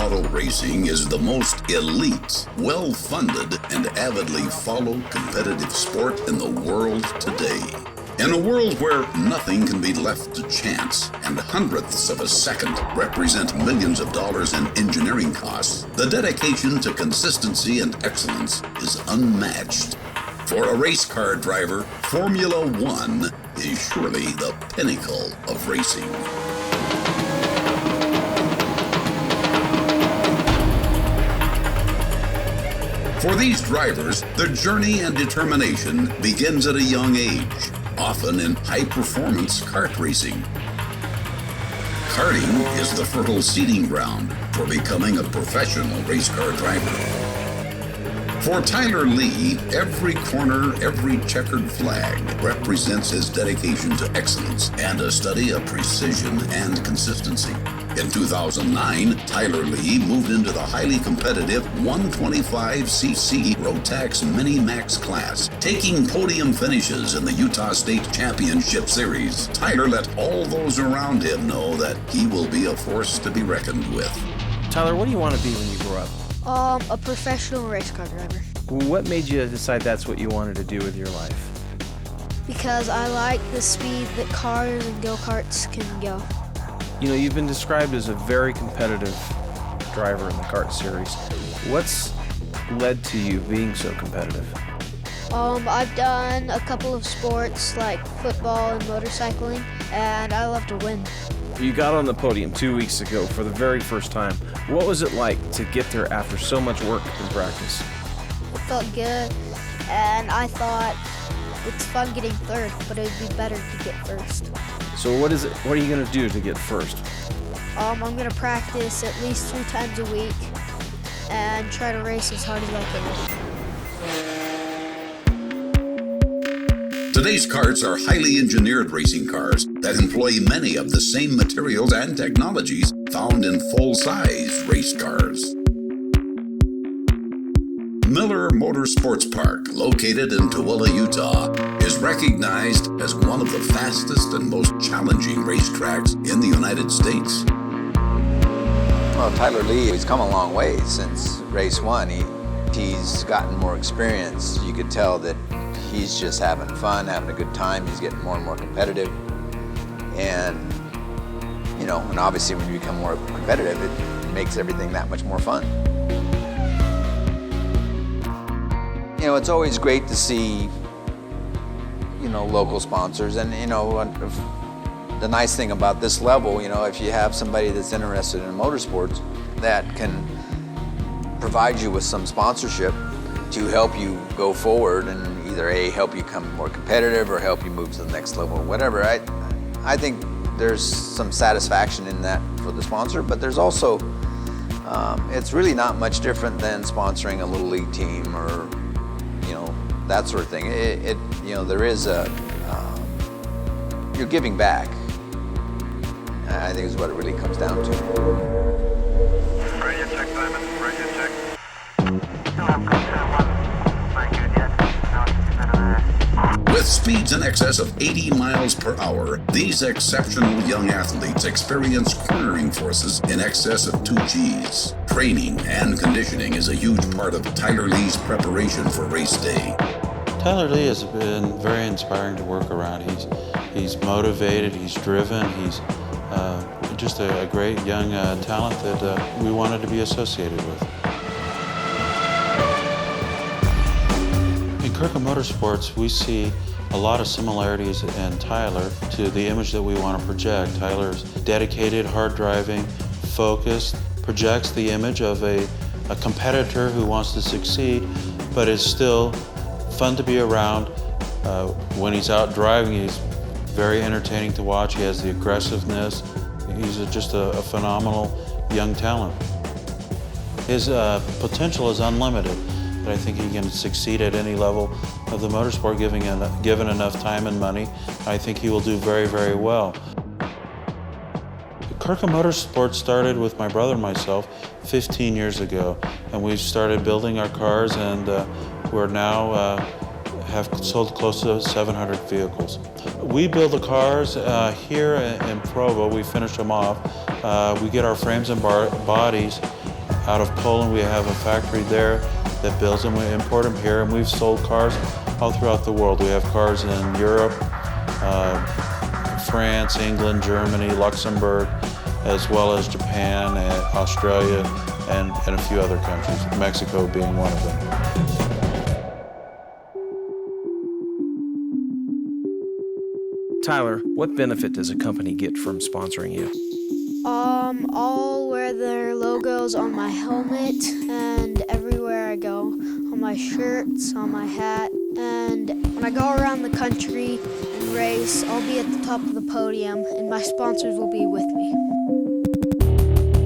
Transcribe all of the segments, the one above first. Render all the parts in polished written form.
auto racing is the most elite, well-funded, and avidly followed competitive sport in the world today. In a world where nothing can be left to chance and hundredths of a second represent millions of dollars in engineering costs, the dedication to consistency and excellence is unmatched. For a race car driver, Formula One is surely the pinnacle of racing. For these drivers, the journey and determination begins at a young age, often in high-performance kart racing. Karting is the fertile seeding ground for becoming a professional race car driver. For Tyler Lee, every corner, every checkered flag represents his dedication to excellence and a study of precision and consistency. In 2009, Tyler Lee moved into the highly competitive 125cc Rotax Mini Max class, taking podium finishes in the Utah State Championship Series. Tyler let all those around him know that he will be a force to be reckoned with. Tyler, what do you want to be when you grow up? A professional race car driver. What made you decide that's what you wanted to do with your life? Because I like the speed that cars and go-karts can go. You know, you've been described as a very competitive driver in the kart series. What's led to you being so competitive? I've done a couple of sports like football and motorcycling, and I love to win. You got on the podium 2 weeks ago for the very first time. What was it like to get there after so much work and practice? It felt good, and I thought it's fun getting third, but it would be better to get first. So what are you going to do to get first? I'm going to practice at least 3 times a week and try to race as hard as I can. Today's karts are highly engineered racing cars that employ many of the same materials and technologies found in full-size race cars. Miller Motorsports Park, located in Tooele, Utah, is recognized as one of the fastest and most challenging racetracks in the United States. Well, Tyler Lee, he's come a long way since race one. He's gotten more experience. You could tell that he's just having fun, having a good time. He's getting more and more competitive. And, you know, and obviously when you become more competitive, it makes everything that much more fun. You know, it's always great to see, you know, local sponsors. And, you know, the nice thing about this level, you know, if you have somebody that's interested in motorsports that can provide you with some sponsorship to help you go forward and either A, help you become more competitive or help you move to the next level or whatever, I think there's some satisfaction in that for the sponsor, but there's also, it's really not much different than sponsoring a little league team or, you know, that sort of thing. You know, there is you're giving back. I think is what it really comes down to. Radio check, Simon. Radio check. With speeds in excess of 80 miles per hour, these exceptional young athletes experience cornering forces in excess of 2 Gs. Training and conditioning is a huge part of Tyler Lee's preparation for race day. Tyler Lee has been very inspiring to work around. He's motivated, he's driven, he's just a great young talent that we wanted to be associated with. In Kirkham Motorsports, we see a lot of similarities in Tyler to the image that we want to project. Tyler's dedicated, hard driving, focused, projects the image of a competitor who wants to succeed, but is still fun to be around. When he's out driving, he's very entertaining to watch. He has the aggressiveness. He's just a phenomenal young talent. His potential is unlimited, but I think he can succeed at any level of the motorsport given enough time and money. I think he will do very, very well. Kirkham Motorsports started with my brother and myself 15 years ago, and we've started building our cars, and we're now have sold close to 700 vehicles. We build the cars here in Provo. We finish them off. We get our frames and bodies out of Poland. We have a factory there that builds them. We import them here, and we've sold cars all throughout the world. We have cars in Europe, France, England, Germany, Luxembourg, as well as Japan, and Australia, and a few other countries, Mexico being one of them. Tyler, what benefit does a company get from sponsoring you? I'll wear their logos on my helmet and everywhere I go, on my shirts, on my hat, and when I go around the country and race, I'll be at the top of the podium and my sponsors will be with me.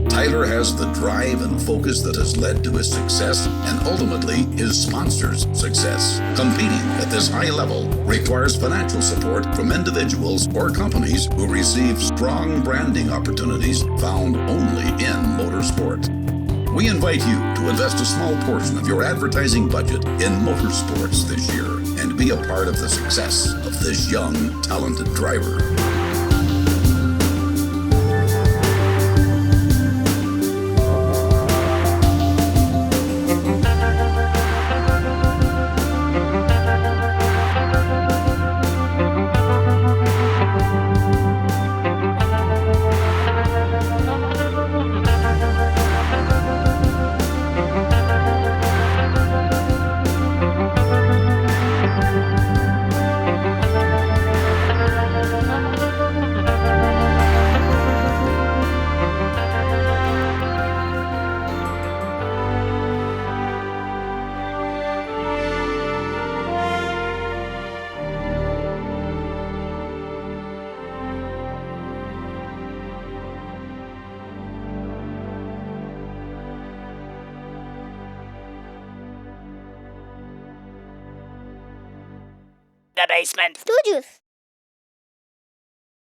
Tyler has the drive and focus that has led to his success and ultimately his sponsors' success. Competing at this high level requires financial support from individuals or companies who receive strong branding opportunities found only in motorsport. We invite you to invest a small portion of your advertising budget in motorsports this year and be a part of the success of this young, talented driver. The basement. Studios.